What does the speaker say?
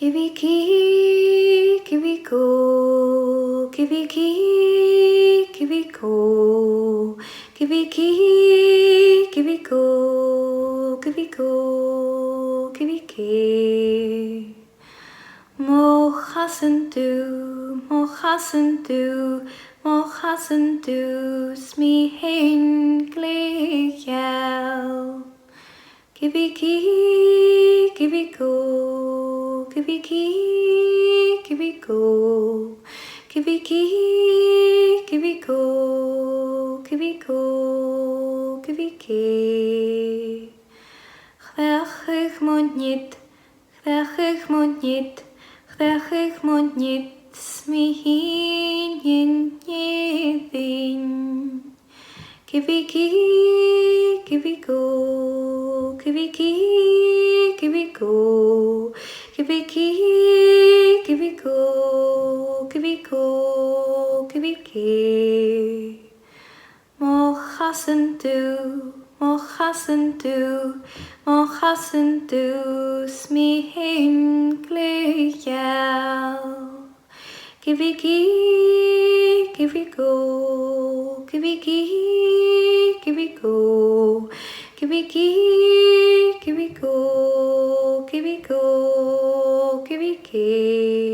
Gibhi key, Gibhi go, Gibhi key, Gibhi go, Gibhi key, Gibhi go, Gibhi go, Gibhi key. Mo chasan dubh, mo chasan dubh, mo chasan dubh, smí hén glègheal. Gibhi key, Gibhi go, Gibhi key, Gibhi go, Gibhi key, Gibhi go, Gibhi go, Gibhi key. Chreachadh mo nead, Chreachadh mo nead, Chreachadh mo nead, smí hìn Èirinn. Gibhi key, Gibhi go, Gibhi key, Gibhi go, Gibhi key, Gibhi go, Gibhi go, Gibhi key. Mo chasan dubh, mo chasan dubh, mo chasan dubh, smí hén glègheal. Gibhi key, Gibhi go, Gibhi key, Gibhi go, Gibhi key, Gibhi go, Gibhi go, Gibhi key.